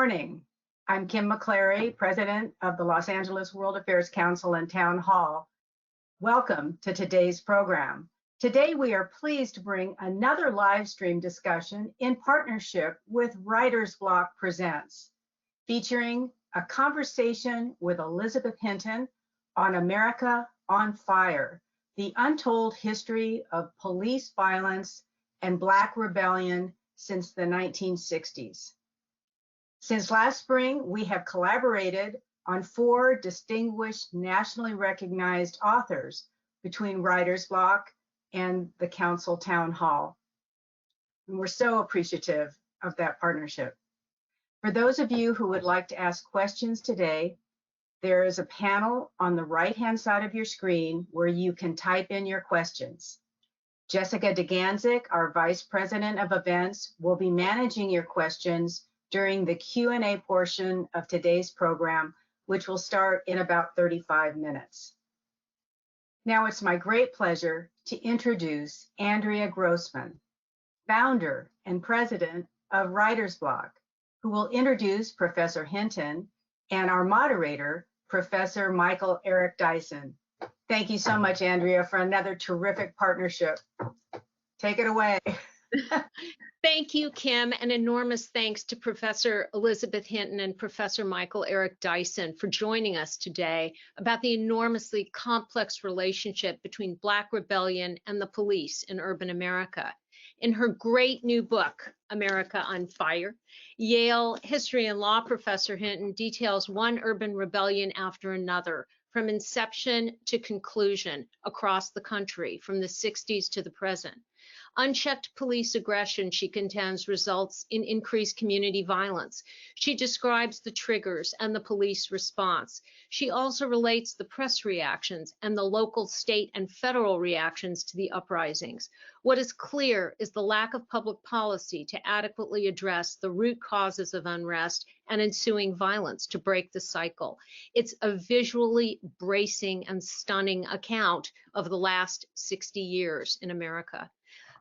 morning. I'm Kim McClary, President of the Los Angeles World Affairs Council and Town Hall. Welcome to today's program. Today, we are pleased to bring another live stream discussion in partnership with Writer's Block Presents, featuring a conversation with Elizabeth Hinton on America on Fire, the untold history of police violence and Black rebellion since the 1960s. Since last spring, we have collaborated on 4 distinguished nationally recognized authors between Writer's Block and the Council Town Hall. And we're so appreciative of that partnership. For those of you who would like to ask questions today, there is a panel on the right-hand side of your screen where you can type in your questions. Jessica DeGanzik, our Vice President of Events, will be managing your questions during the Q&A portion of today's program, which will start in about 35 minutes. Now it's my great pleasure to introduce Andrea Grossman, founder and president of Writer's Block, who will introduce Professor Hinton and our moderator, Professor Michael Eric Dyson. Thank you so much, Andrea, for another terrific partnership. Take it away. Thank you, Kim, and enormous thanks to Professor Elizabeth Hinton and Professor Michael Eric Dyson for joining us today about the enormously complex relationship between Black rebellion and the police in urban America. In her great new book, America on Fire, Yale history and law professor Hinton details one urban rebellion after another, from inception to conclusion across the country, from the 60s to the present. Unchecked police aggression, she contends, results in increased community violence. She describes the triggers and the police response. She also relates the press reactions and the local, state, and federal reactions to the uprisings. What is clear is the lack of public policy to adequately address the root causes of unrest and ensuing violence to break the cycle. It's a visually bracing and stunning account of the last 60 years in America.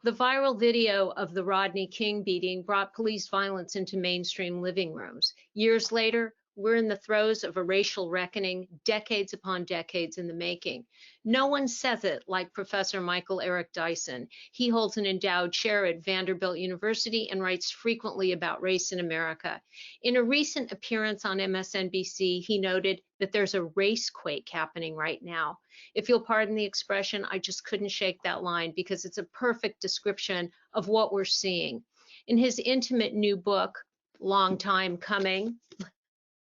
The viral video of the Rodney King beating brought police violence into mainstream living rooms. Years later, we're in the throes of a racial reckoning, decades upon decades in the making. No one says it like Professor Michael Eric Dyson. He holds an endowed chair at Vanderbilt University and writes frequently about race in America. In a recent appearance on MSNBC, he noted that there's a race quake happening right now. If you'll pardon the expression, I just couldn't shake that line because it's a perfect description of what we're seeing. In his intimate new book, Long Time Coming,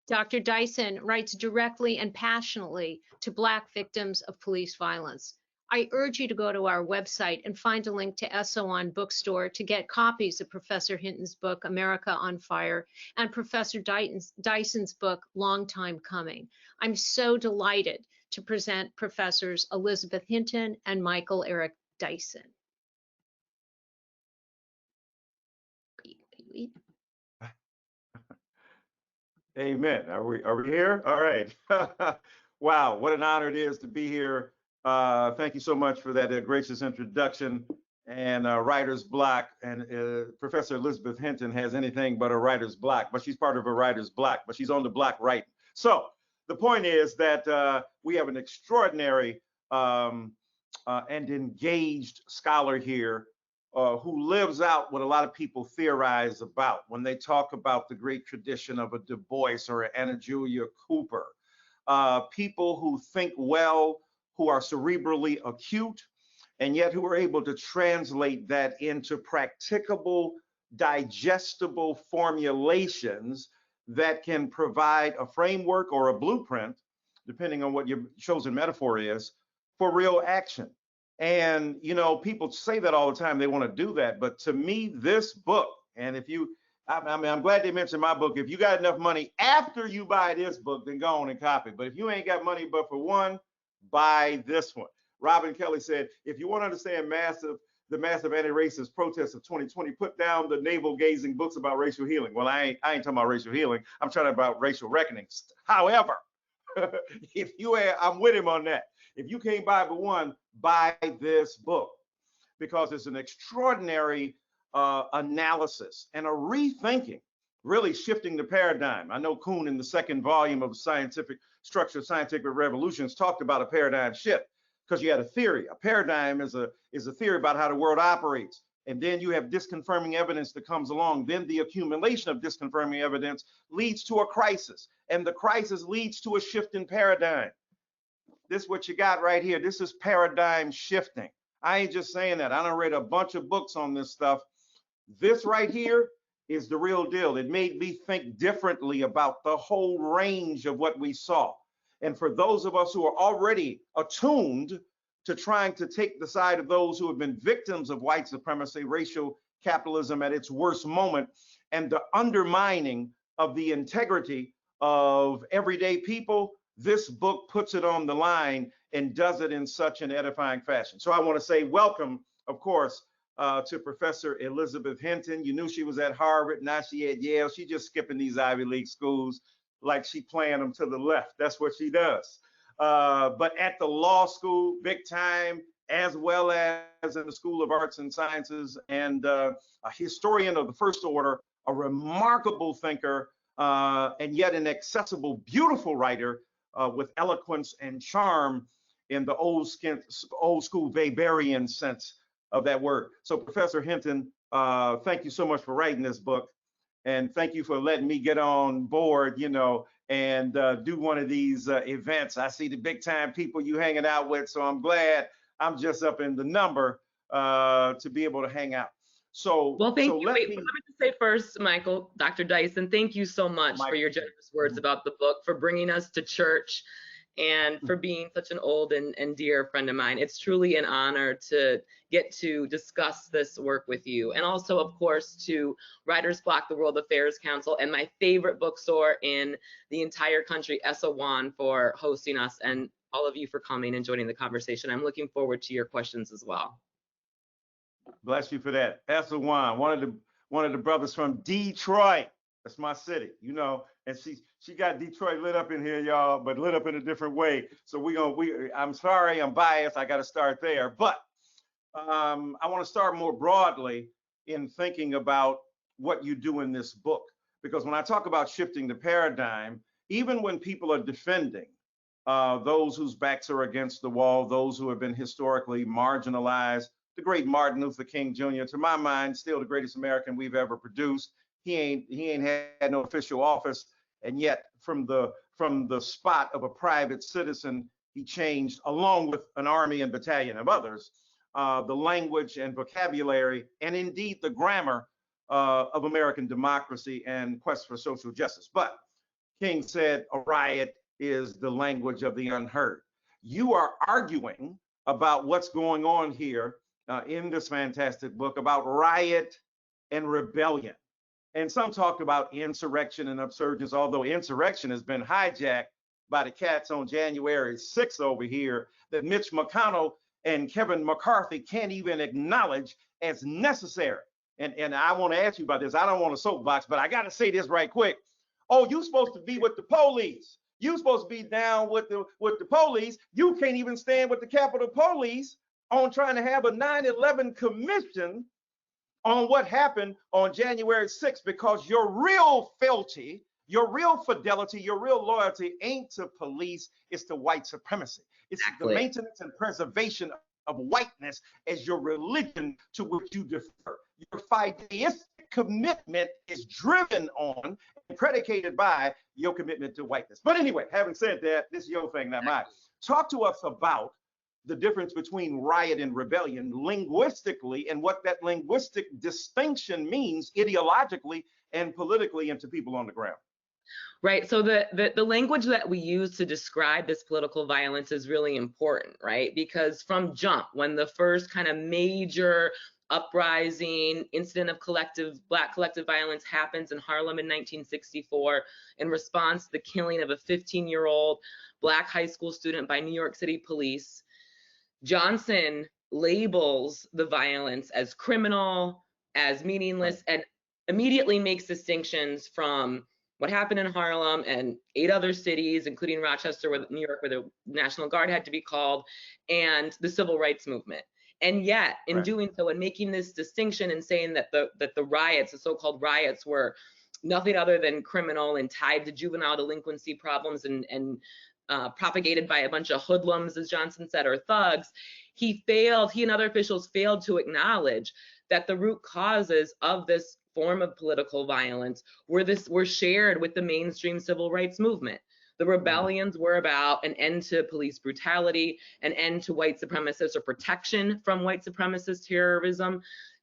Dr. Dyson writes directly and passionately to Black victims of police violence. I urge you to go to our website and find a link to SO On Bookstore to get copies of Professor Hinton's book, America on Fire, and Professor Dyson's book, Long Time Coming. I'm so delighted to present Professors Elizabeth Hinton and Michael Eric Dyson. Amen. Are we here? All right. Wow, what an honor it is to be here. Thank you so much for that gracious introduction. And Writer's Block, and Professor Elizabeth Hinton has anything but a writer's block, but she's part of a writer's block, but she's on the block writing. So the point is that we have an extraordinary and engaged scholar here who lives out what a lot of people theorize about when they talk about the great tradition of a Du Bois or an Anna Julia Cooper. People who think well, who are cerebrally acute, and yet who are able to translate that into practicable, digestible formulations that can provide a framework or a blueprint, depending on what your chosen metaphor is, for real action. And, you know, people say that all the time, they want to do that. But to me, this book, and if you, I mean, I'm glad they mentioned my book. If you got enough money after you buy this book, then go on and copy. But if you ain't got money but for one, buy this one. Robin Kelly said, if you want to understand the massive anti-racist protests of 2020, put down the navel-gazing books about racial healing. Well, I ain't talking about racial healing. I'm talking about racial reckonings. However, if you I'm with him on that. If you can't buy but one, buy this book, because it's an extraordinary analysis and a rethinking really shifting the paradigm. I know Kuhn in the second volume of Scientific Structure of Scientific Revolutions talked about a paradigm shift, because you had a theory. A paradigm is a theory about how the world operates. And then you have disconfirming evidence that comes along. Then the accumulation of disconfirming evidence leads to a crisis. And the crisis leads to a shift in paradigm. This is what you got right here. This is paradigm shifting. I ain't just saying that. I done read a bunch of books on this stuff. This right here is the real deal. It made me think differently about the whole range of what we saw. And for those of us who are already attuned to trying to take the side of those who have been victims of white supremacy, racial capitalism at its worst moment, and the undermining of the integrity of everyday people, this book puts it on the line and does it in such an edifying fashion. So I want to say welcome, of course, to Professor Elizabeth Hinton. You knew she was at Harvard, now she at Yale. She just skipping these Ivy League schools like she playing them to the left. That's what she does. But at the law school, big time, as well as in the School of Arts and Sciences, and a historian of the first order, a remarkable thinker, and yet an accessible, beautiful writer with eloquence and charm in the old school Weberian sense of that word. So Professor Hinton, thank you so much for writing this book. And thank you for letting me get on board, you know, and do one of these events. I see the big time people you hanging out with, so I'm glad I'm just up in the number to be able to hang out. So, well, thank you. Let me just say first, Michael, Dr. Dyson, thank you so much for your generous words about the book, for bringing us to church, and for being such an old and dear friend of mine. It's truly an honor to get to discuss this work with you. And also, of course, to Writer's Block, the World Affairs Council, and my favorite bookstore in the entire country, Essa for hosting us, and all of you for coming and joining the conversation. I'm looking forward to your questions as well. Bless you for that. Essa one of the brothers from Detroit. That's my city, you know, and she got Detroit lit up in here, y'all, but lit up in a different way. So I'm sorry, I'm biased. I got to start there, but I want to start more broadly in thinking about what you do in this book, because when I talk about shifting the paradigm, even when people are defending those whose backs are against the wall, those who have been historically marginalized, the great Martin Luther King Jr., to my mind, still the greatest American we've ever produced. He ain't had no official office, and yet from the spot of a private citizen, he changed, along with an army and battalion of others, the language and vocabulary, and indeed the grammar of American democracy and quest for social justice. But King said a riot is the language of the unheard. You are arguing about what's going on here in this fantastic book about riot and rebellion. And some talked about insurrection and insurgents, although insurrection has been hijacked by the cats on January 6th over here that Mitch McConnell and Kevin McCarthy can't even acknowledge as necessary. And I want to ask you about this. I don't want a soapbox, but I got to say this right quick. Oh, you're supposed to be with the police. You're supposed to be down with the police. You can't even stand with the Capitol Police on trying to have a 9/11 commission on what happened on January 6th, because your real fealty, your real fidelity, your real loyalty ain't to police, it's to white supremacy. It's the maintenance and preservation of whiteness as your religion to which you defer. Your fideistic commitment is driven on and predicated by your commitment to whiteness. But anyway, having said that, this is your thing, not mine. Talk to us about the difference between riot and rebellion linguistically, and what that linguistic distinction means ideologically and politically, and to people on the ground. Right. So the language that we use to describe this political violence is really important, right? Because from jump, when the first kind of major uprising incident of Black collective violence happens in Harlem in 1964 in response to the killing of a 15-year-old Black high school student by New York City police, Johnson labels the violence as criminal, as meaningless, and immediately makes distinctions from what happened in Harlem and 8 other cities, including Rochester, New York, where the National Guard had to be called, and the Civil Rights Movement. And yet, in doing so, and making this distinction and saying that the riots, the so-called riots, were nothing other than criminal and tied to juvenile delinquency problems and propagated by a bunch of hoodlums, as Johnson said, or thugs, he and other officials failed to acknowledge that the root causes of this form of political violence were shared with the mainstream civil rights movement. The rebellions were about an end to police brutality, an end to white supremacist or protection from white supremacist terrorism,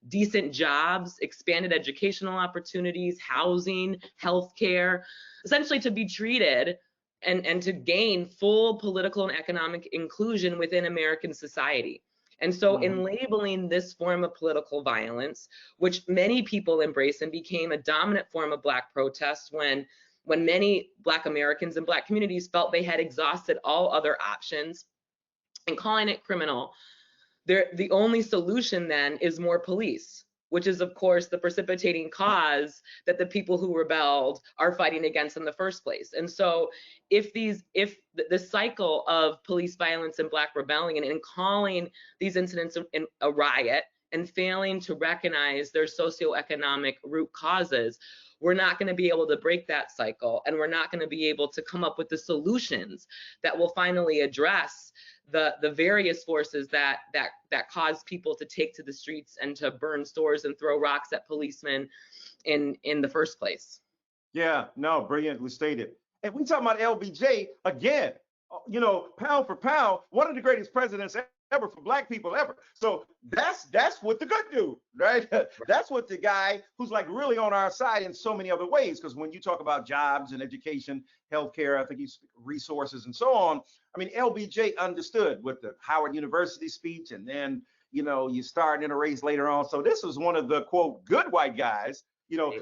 decent jobs, expanded educational opportunities, housing, healthcare, essentially to be treated and to gain full political and economic inclusion within American society. And so in labeling this form of political violence, which many people embrace and became a dominant form of Black protest when many Black Americans and Black communities felt they had exhausted all other options, and calling it criminal, the only solution then is more police, which is of course the precipitating cause that the people who rebelled are fighting against in the first place. And so if the cycle of police violence and Black rebellion and calling these incidents a riot and failing to recognize their socioeconomic root causes, we're not going to be able to break that cycle, and we're not going to be able to come up with the solutions that will finally address the various forces that cause people to take to the streets and to burn stores and throw rocks at policemen in the first place. Yeah, no, brilliantly stated. And we talking about LBJ again, you know, pound for pound, one of the greatest presidents ever for Black people ever. So that's what the good dude, right? That's what the guy who's like really on our side in so many other ways. Because when you talk about jobs and education, healthcare, I think he's resources and so on. I mean, LBJ understood with the Howard University speech, and then, you know, you start in a race later on. So this was one of the quote good white guys, you know,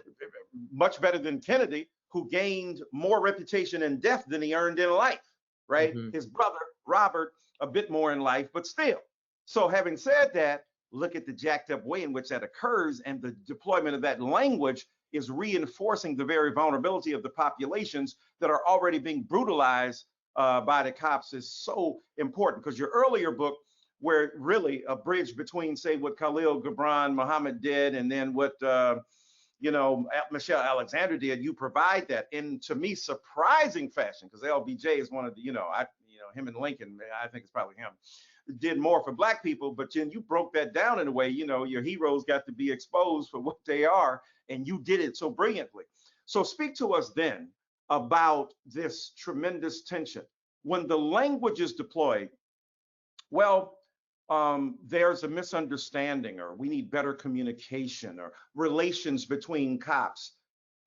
much better than Kennedy, who gained more reputation in death than he earned in life, right? His brother Robert, a bit more in life, but still. So having said that, look at the jacked up way in which that occurs, and the deployment of that language is reinforcing the very vulnerability of the populations that are already being brutalized by the cops is so important. Because your earlier book, where really a bridge between, say, what Khalil Gibran Muhammad did and then what you know, Michelle Alexander did, you provide that in, to me, surprising fashion, because LBJ is one of the, you know, him and Lincoln, I think it's probably him, did more for Black people, but then you broke that down in a way, you know, your heroes got to be exposed for what they are, and you did it so brilliantly. So speak to us then about this tremendous tension. When the language is deployed, well, there's a misunderstanding, or we need better communication, or relations between cops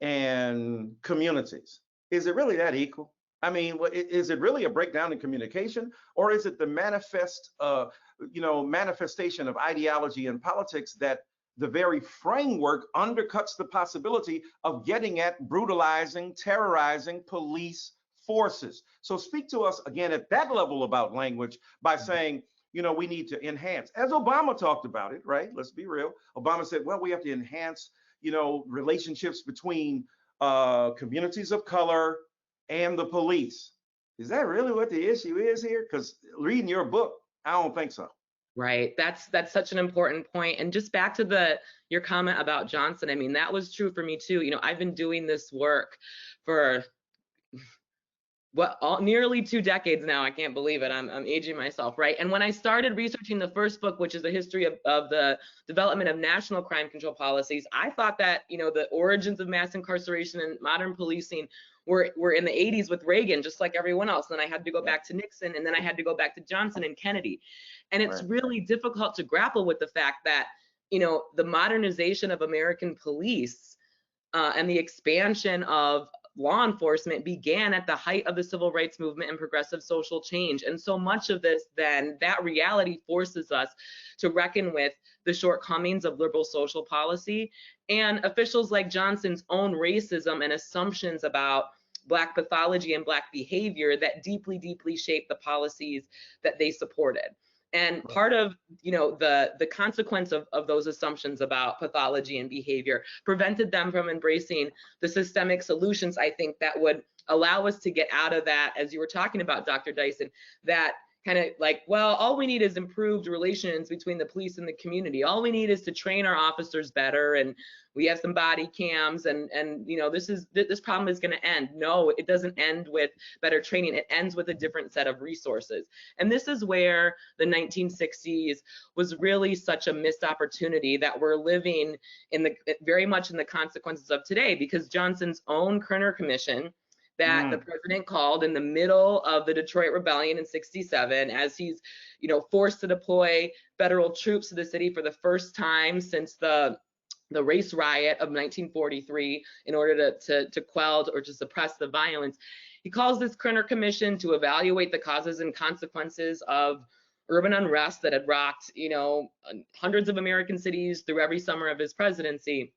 and communities. Is it really that equal? I mean, is it really a breakdown in communication, or is it the manifestation of ideology and politics that the very framework undercuts the possibility of getting at brutalizing, terrorizing police forces? So speak to us again at that level about language by saying, you know, we need to enhance, as Obama talked about it, right? Let's be real. Obama said, well, we have to enhance, you know, relationships between communities of color and the police. Is that really what the issue is here? Because reading your book, I don't think so. Right. That's such an important point. And just back to your comment about Johnson, I mean, that was true for me too. You know, I've been doing this work for nearly 2 decades now. I can't believe it. I'm aging myself, right? And when I started researching the first book, which is a history of the development of national crime control policies, I thought that, you know, the origins of mass incarceration and modern policing were in the 80s with Reagan, just like everyone else. Then I had to go back to Nixon, and then I had to go back to Johnson and Kennedy. And it's really difficult to grapple with the fact that, you know, the modernization of American police and the expansion of law enforcement began at the height of the civil rights movement and progressive social change. And so much of this, then, that reality forces us to reckon with the shortcomings of liberal social policy and officials like Johnson's own racism and assumptions about Black pathology and Black behavior that deeply, deeply shaped the policies that they supported. And part of, you know, the consequence of those assumptions about pathology and behavior prevented them from embracing the systemic solutions, I think, that would allow us to get out of that, as you were talking about, Dr. Dyson, that, kind of like, well, all we need is improved relations between the police and the community. All we need is to train our officers better, and we have some body cams, and you know, this problem is going to end. No, it doesn't end with better training. It ends with a different set of resources. And this is where the 1960s was really such a missed opportunity that we're living in the very much in the consequences of today, because Johnson's own Kerner Commission that the president called in the middle of the Detroit Rebellion in '67, as he's, you know, forced to deploy federal troops to the city for the first time since the race riot of 1943 in order to quell or to suppress the violence. He calls this Kerner Commission to evaluate the causes and consequences of urban unrest that had rocked, you know, hundreds of American cities through every summer of his presidency.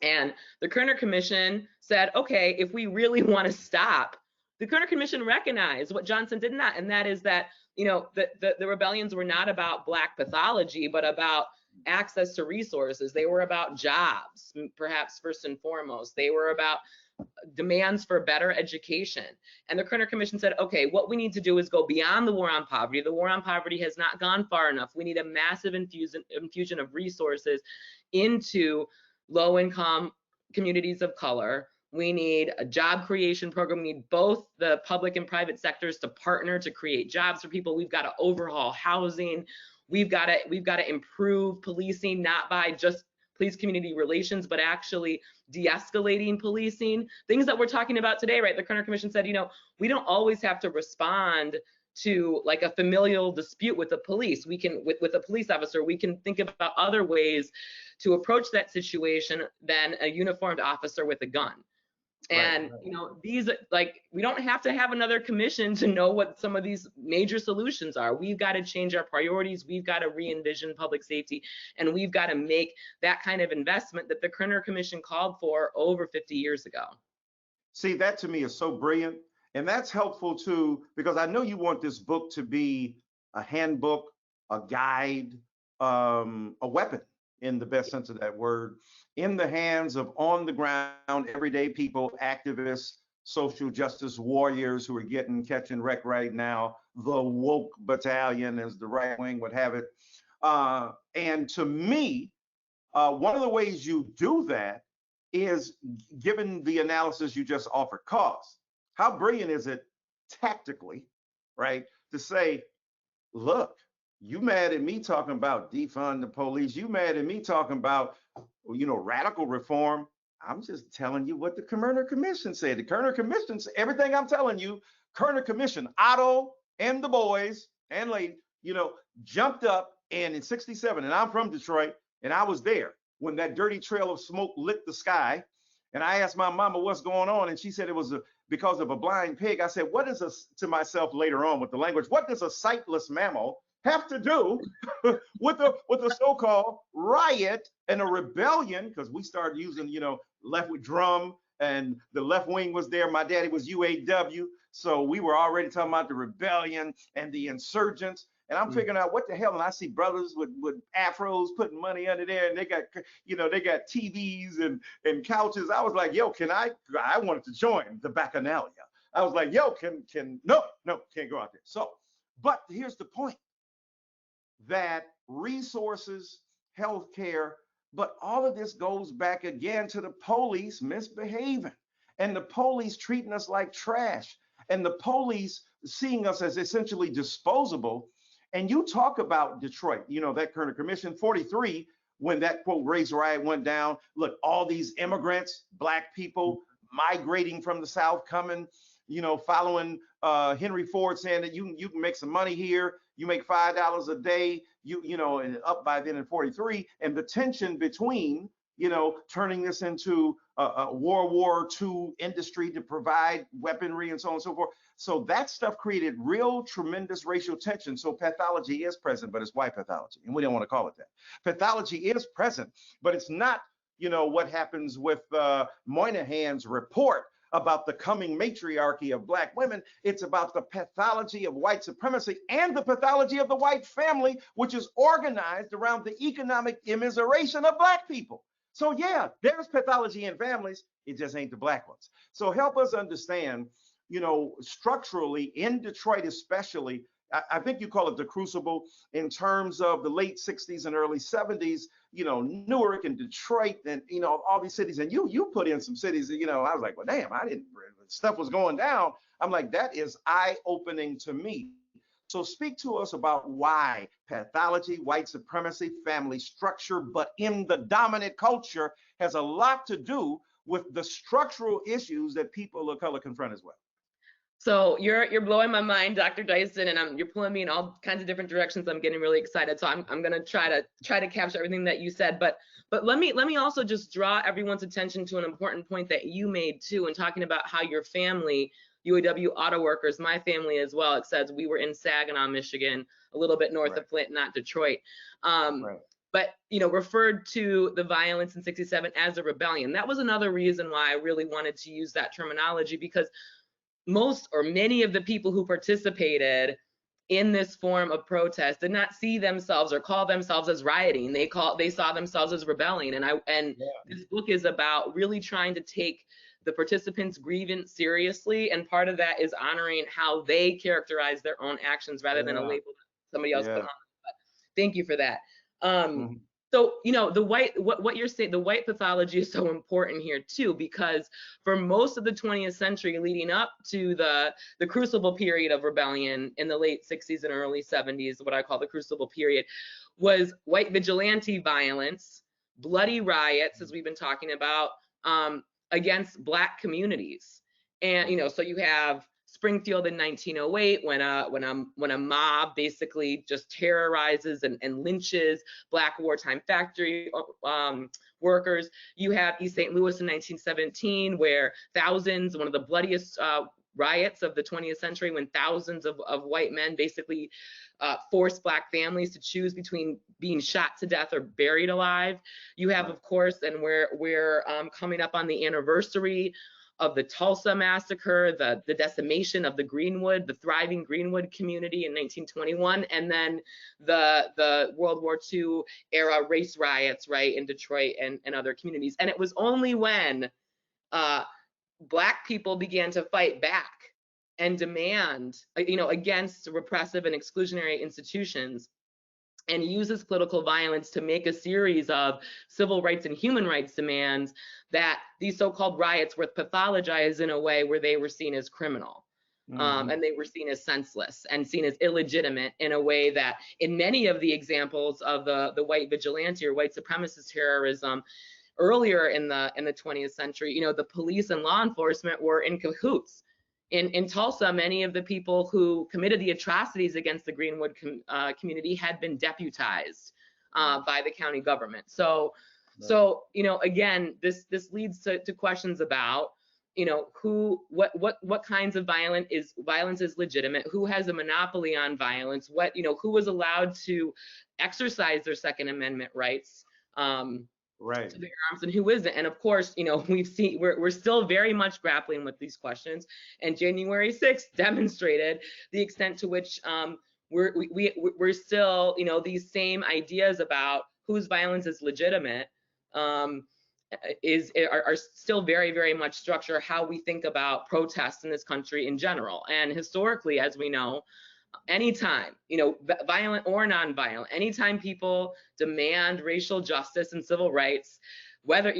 And the Kerner Commission said, okay, if we really want to stop, the Kerner Commission recognized what Johnson did not, and that is that, you know, the rebellions were not about Black pathology, but about access to resources. They were about jobs, perhaps first and foremost. They were about demands for better education. And the Kerner Commission said, okay, what we need to do is go beyond the war on poverty. The war on poverty has not gone far enough. We need a massive infusion of resources into low-income communities of color. We need a job creation program. We need both the public and private sectors to partner to create jobs for people. We've got to overhaul housing. We've got to improve policing, not by just police community relations, but actually de-escalating policing. Things that we're talking about today, right? The Kerner Commission said, you know, we don't always have to respond to like a familial dispute with the police. We can, with a police officer, we can think about other ways to approach that situation than a uniformed officer with a gun. And, you know, these, like, we don't have to have another commission to know what some of these major solutions are. We've got to change our priorities. We've got to re-envision public safety, and we've got to make that kind of investment that the Kerner Commission called for over 50 years ago. See, that to me is so brilliant. And that's helpful too, because I know you want this book to be a handbook, a guide, a weapon in the best sense of that word, in the hands of on the ground, everyday people, activists, social justice warriors who are catching wreck right now, the woke battalion, as the right wing would have it. And to me, one of the ways you do that is, given the analysis you just offered, cause. How brilliant is it tactically, right, to say, look, you mad at me talking about defund the police, you mad at me talking about, you know, radical reform. I'm just telling you what the Kerner Commission said. The Kerner Commission, everything I'm telling you, Kerner Commission, Otto and the boys and ladies, you know, jumped up, and in '67, and I'm from Detroit, and I was there when that dirty trail of smoke lit the sky. And I asked my mama what's going on, and she said it was because of a blind pig. I said, what is to myself later on with the language, what does a sightless mammal have to do with the so-called riot and a rebellion? Because we started using, you know, left with drum, and the left wing was there. My daddy was UAW, so we were already talking about the rebellion and the insurgents. And I'm figuring out what the hell, and I see brothers with afros putting money under there, and they got, you know, they got TVs and couches. I was like, yo, I wanted to join the Bacchanalia. I was like, yo, no, can't go out there. So, but here's the point, that resources, healthcare, but all of this goes back again to the police misbehaving, and the police treating us like trash, and the police seeing us as essentially disposable. And you talk about Detroit, you know, that Kerner Commission, 43, when that quote race riot went down. Look, all these immigrants, Black people migrating from the South, coming, you know, following Henry Ford, saying that you can make some money here. You make $5 a day, you know, and up by then in 43. And the tension between, you know, turning this into a World War II industry to provide weaponry and so on and so forth. So that stuff created real tremendous racial tension. So pathology is present, but it's white pathology, and we don't want to call it that. Pathology is present, but it's not, you know, what happens with Moynihan's report about the coming matriarchy of Black women. It's about the pathology of white supremacy and the pathology of the white family, which is organized around the economic immiseration of Black people. So yeah, there's pathology in families, it just ain't the Black ones. So help us understand, you know, structurally in Detroit especially, I think you call it the crucible in terms of the late 60s and early 70s, Newark and Detroit and, all these cities. And you put in some cities, I was like, well, damn, I didn't, stuff was going down. I'm like, that is eye-opening to me. So speak to us about why pathology, white supremacy, family structure, but in the dominant culture has a lot to do with the structural issues that people of color confront as well. So you're blowing my mind, Dr. Dyson, and you're pulling me in all kinds of different directions. I'm getting really excited. So I'm going to try to capture everything that you said. But let me also just draw everyone's attention to an important point that you made too, in talking about how your family, UAW auto workers, my family as well, it says we were in Saginaw, Michigan, a little bit north of Flint, not Detroit. But referred to the violence in '67 as a rebellion. That was another reason why I really wanted to use that terminology, because most or many of the people who participated in this form of protest did not see themselves or call themselves as rioting. They saw themselves as rebelling. And this book is about really trying to take the participants' grievance seriously, and part of that is honoring how they characterize their own actions rather than a label that somebody else put on. But thank you for that. So, the what you're saying, the white pathology is so important here too, because for most of the 20th century leading up to the crucible period of rebellion in the late 60s and early 70s, what I call the crucible period, was white vigilante violence, bloody riots, as we've been talking about, against Black communities. And, so you have Springfield in 1908, when a mob basically just terrorizes and lynches Black wartime factory workers. You have East St. Louis in 1917, where one of the bloodiest riots of the 20th century, when thousands of white men basically forced Black families to choose between being shot to death or buried alive. You have, of course, and we're coming up on the anniversary of the Tulsa massacre, the decimation of the thriving Greenwood community in 1921, and then the World War II era race riots, right, in Detroit and other communities. And it was only when Black people began to fight back and demand, against repressive and exclusionary institutions, and uses political violence to make a series of civil rights and human rights demands, that these so-called riots were pathologized in a way where they were seen as criminal. And they were seen as senseless and seen as illegitimate, in a way that in many of the examples of the white vigilante or white supremacist terrorism earlier in the 20th century, the police and law enforcement were in cahoots. In Tulsa, many of the people who committed the atrocities against the Greenwood community had been deputized by the county government. So again, this leads to questions about, what kinds of violence is legitimate, who has a monopoly on violence, who was allowed to exercise their Second Amendment rights. To bear arms, and who isn't. And of course, we're still very much grappling with these questions. And January 6th demonstrated the extent to which we're still, these same ideas about whose violence is legitimate are still very, very much structure how we think about protests in this country in general. And historically, as we know, anytime, violent or nonviolent, anytime people demand racial justice and civil rights, whether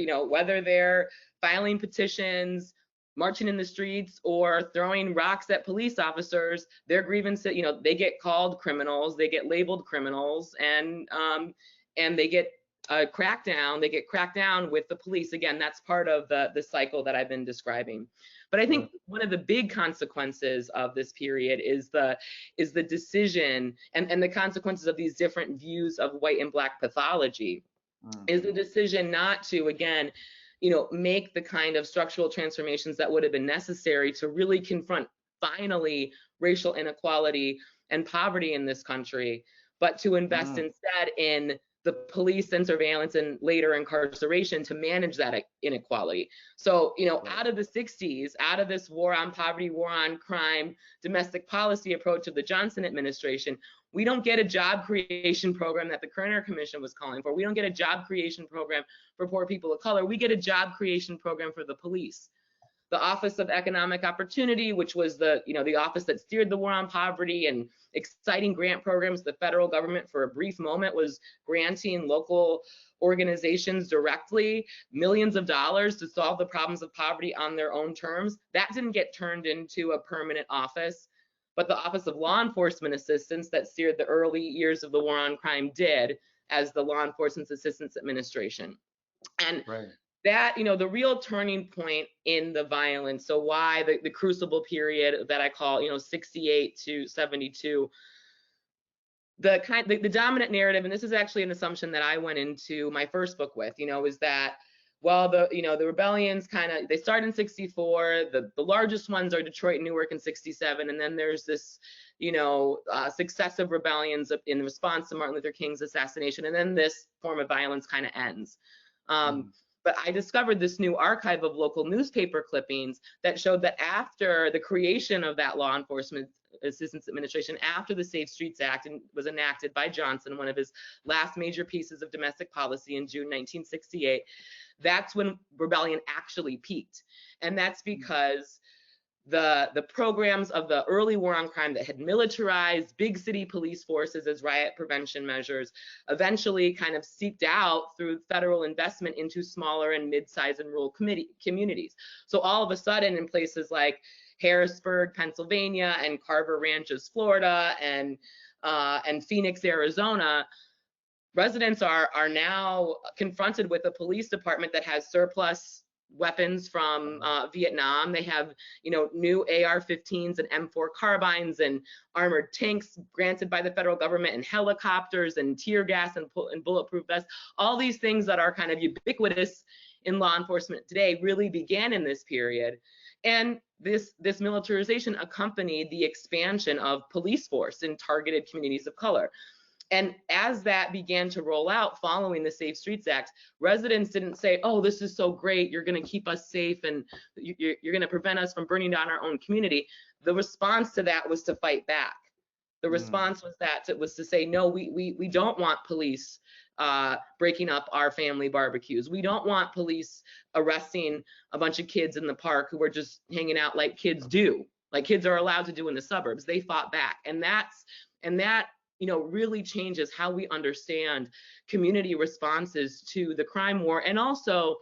they're filing petitions, marching in the streets, or throwing rocks at police officers, their grievance, they get called criminals, they get labeled criminals, and they get cracked down. They get cracked down with the police. Again, that's part of the cycle that I've been describing. But I think one of the big consequences of this period is the decision and the consequences of these different views of white and Black pathology is the decision not to, again, make the kind of structural transformations that would have been necessary to really confront finally racial inequality and poverty in this country, but to invest instead in the police and surveillance and later incarceration to manage that inequality. So, out of the 60s, out of this war on poverty, war on crime, domestic policy approach of the Johnson administration, we don't get a job creation program that the Kerner Commission was calling for. We don't get a job creation program for poor people of color. We get a job creation program for the police. the Office of Economic Opportunity, which was the office that steered the war on poverty and exciting grant programs. The federal government, for a brief moment, was granting local organizations directly millions of dollars to solve the problems of poverty on their own terms. That didn't get turned into a permanent office, but the Office of Law Enforcement Assistance that steered the early years of the war on crime did, as the Law Enforcement Assistance Administration. And right. that, the real turning point in the violence, so why the crucible period that I call, 68 to 72, the dominant narrative, and this is actually an assumption that I went into my first book with, is that, well, the rebellions they start in 64, the largest ones are Detroit and Newark in 67, and then there's this, successive rebellions in response to Martin Luther King's assassination, and then this form of violence kind of ends. But I discovered this new archive of local newspaper clippings that showed that after the creation of that Law Enforcement Assistance Administration, after the Safe Streets Act was enacted by Johnson, one of his last major pieces of domestic policy in June 1968, that's when rebellion actually peaked. And that's because the programs of the early war on crime that had militarized big city police forces as riot prevention measures eventually kind of seeped out through federal investment into smaller and mid-sized and rural communities. So all of a sudden, in places like Harrisburg, Pennsylvania, and Carver Ranches, Florida, and Phoenix, Arizona, residents are now confronted with a police department that has surplus weapons from Vietnam. They have, new AR-15s and M4 carbines and armored tanks granted by the federal government, and helicopters and tear gas and bulletproof vests. All these things that are kind of ubiquitous in law enforcement today really began in this period. And this militarization accompanied the expansion of police force in targeted communities of color. And as that began to roll out following the Safe Streets Act, residents didn't say, oh, this is so great, you're going to keep us safe and you're going to prevent us from burning down our own community. The response to that was to fight back. The response was to say, no, we don't want police breaking up our family barbecues. We don't want police arresting a bunch of kids in the park who are just hanging out like kids do, like kids are allowed to do in the suburbs. They fought back. And that really changes how we understand community responses to the crime war, and also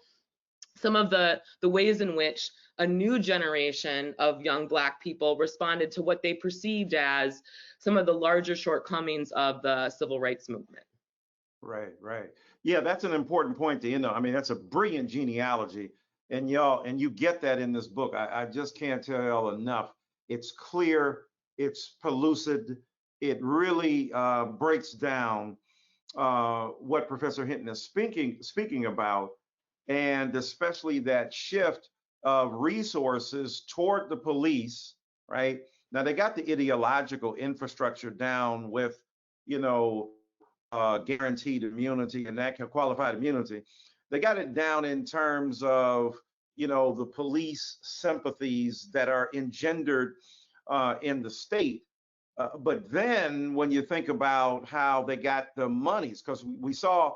some of the ways in which a new generation of young Black people responded to what they perceived as some of the larger shortcomings of the civil rights movement. Right. Yeah, that's an important point to end on. I mean, that's a brilliant genealogy, and you get that in this book. I just can't tell y'all enough. It's clear, it's pellucid. It really breaks down what Professor Hinton is speaking about, and especially that shift of resources toward the police, right? Now they got the ideological infrastructure down with, guaranteed immunity and that qualified immunity. They got it down in terms of, the police sympathies that are engendered in the state. But then when you think about how they got the monies, because we saw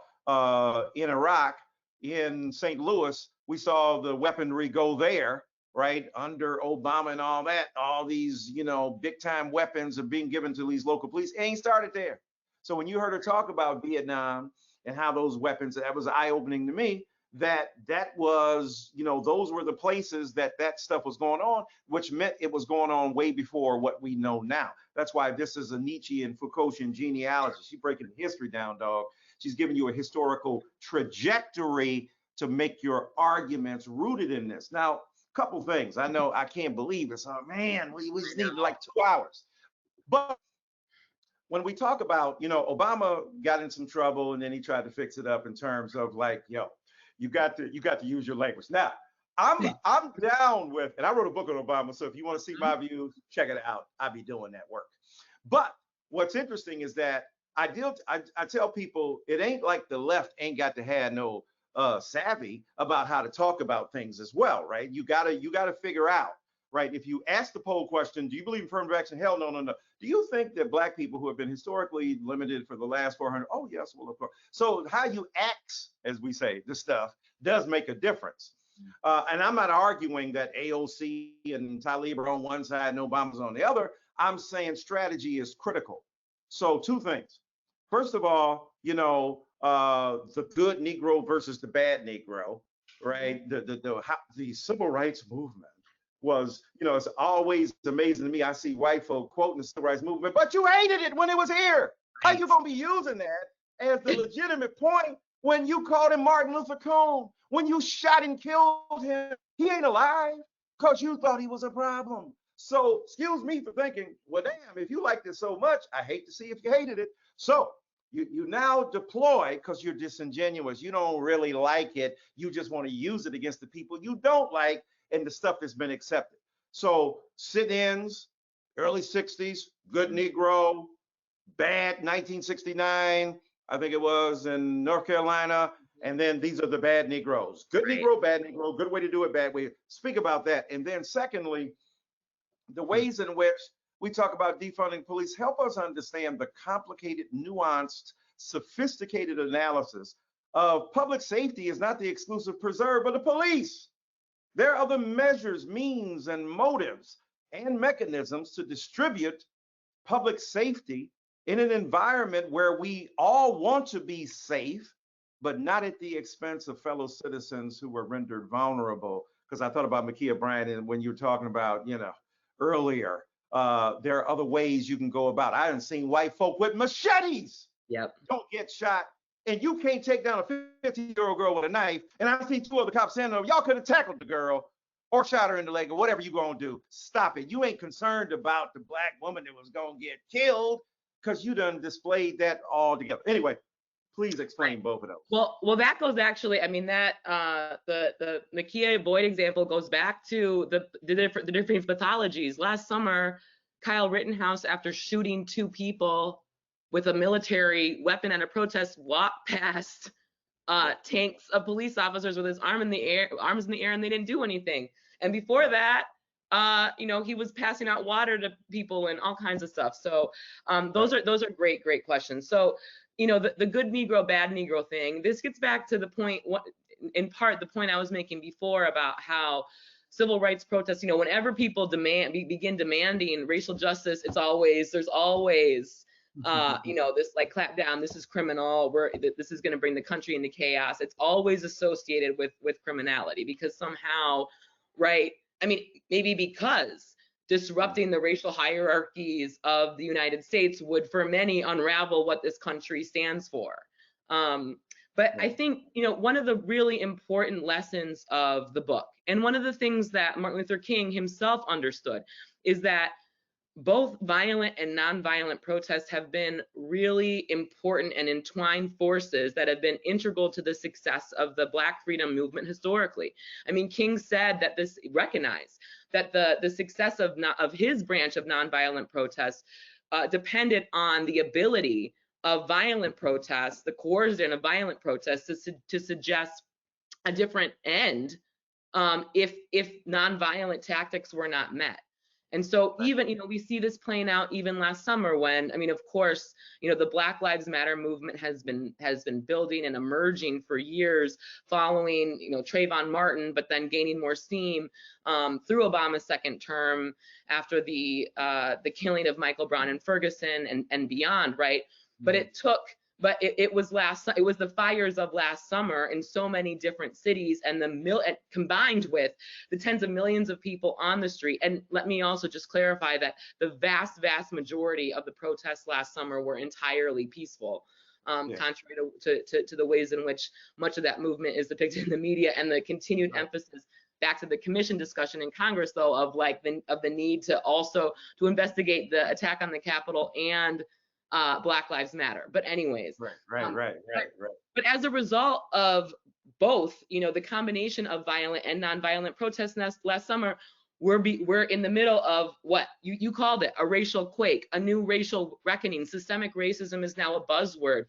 in Iraq, in St. Louis, we saw the weaponry go there, right? Under Obama and all that, all these, big time weapons are being given to these local police. It ain't started there. So when you heard her talk about Vietnam and how those weapons, that was eye-opening to me, that was, those were the places that stuff was going on, which meant it was going on way before what we know now. That's why this is a Nietzschean Foucaultian genealogy. She's breaking history down, dog. She's giving you a historical trajectory to make your arguments rooted in this. Now, a couple things. I know I can't believe it. So, man, we just need like 2 hours. But when we talk about, Obama got in some trouble and then he tried to fix it up in terms of like, you got to use your language. Now, I'm down with, and I wrote a book on Obama, so if you want to see my views, check it out. I'll be doing that work. But what's interesting is that I tell people it ain't like the left ain't got to have no savvy about how to talk about things as well, right? You gotta figure out, right? If you ask the poll question, do you believe in affirmative action? Hell no. Do you think that Black people who have been historically limited for the last 400? Oh yes, well of course. So how you act, as we say, this stuff does make a difference. And I'm not arguing that AOC and Tlaib are on one side and Obama's on the other. I'm saying strategy is critical. So two things. First of all, the good Negro versus the bad Negro, right? The civil rights movement was, it's always amazing to me. I see white folk quoting the civil rights movement, but you hated it when it was here. How you gonna be using that as the legitimate point when you called him Martin Luther King, when you shot and killed him? He ain't alive because you thought he was a problem. So excuse me for thinking, well, damn, if you liked it so much, I hate to see if you hated it. So you now deploy because you're disingenuous. You don't really like it. You just want to use it against the people you don't like and the stuff that's been accepted. So sit-ins, early 60s, good Negro, bad 1969, I think it was in North Carolina. And then these are the bad Negroes. Good Negro, bad Negro, good way to do it, bad way. Speak about that. And then secondly, the ways in which we talk about defunding police help us understand the complicated, nuanced, sophisticated analysis of public safety is not the exclusive preserve of the police. There are other measures, means, and motives and mechanisms to distribute public safety in an environment where we all want to be safe, but not at the expense of fellow citizens who were rendered vulnerable. Because I thought about Ma'Khia Bryant, and when you were talking about, earlier, there are other ways you can go about. I haven't seen white folk with machetes. Yep. Don't get shot. And you can't take down a 15-year-old girl with a knife. And I see two other cops standing over. Y'all could have tackled the girl or shot her in the leg or whatever you gonna do. Stop it. You ain't concerned about the black woman that was gonna get killed because you done displayed that all together. Anyway, please explain both of those. Well, that goes actually. I mean, that the Ma'Khia Boyd example goes back to the different pathologies. Last summer, Kyle Rittenhouse, after shooting 2 people with a military weapon at a protest, walked past tanks of police officers with his arms in the air, and they didn't do anything. And before that, he was passing out water to people and all kinds of stuff. So those are great questions. So the good Negro, bad Negro thing. This gets back to the point, in part, the point I was making before about how civil rights protests. Whenever people begin demanding racial justice, there's always this like clap down, this is criminal, this is going to bring the country into chaos. It's always associated with criminality because somehow, right? I mean, maybe because disrupting the racial hierarchies of the United States would, for many, unravel what this country stands for. But I think, one of the really important lessons of the book, and one of the things that Martin Luther King himself understood, is that both violent and nonviolent protests have been really important and entwined forces that have been integral to the success of the Black freedom movement historically. I mean, King said that recognized that the success of his branch of nonviolent protests depended on the ability of violent protests, the coercion of violent protests, to suggest a different end if nonviolent tactics were not met. And so even, we see this playing out even last summer when, of course, the Black Lives Matter movement has been building and emerging for years following, Trayvon Martin, but then gaining more steam through Obama's second term after the killing of Michael Brown and Ferguson and beyond, right? Mm-hmm. But it was the fires of last summer in so many different cities, and combined with the tens of millions of people on the street. And let me also just clarify that the vast majority of the protests last summer were entirely peaceful, contrary to the ways in which much of that movement is depicted in the media, and the continued emphasis back to the commission discussion in Congress, though, of the need to investigate the attack on the Capitol and Black Lives Matter. But anyways, right. But as a result of both, the combination of violent and nonviolent protests last summer, we're in the middle of what you called it, a racial quake, a new racial reckoning. Systemic racism is now a buzzword.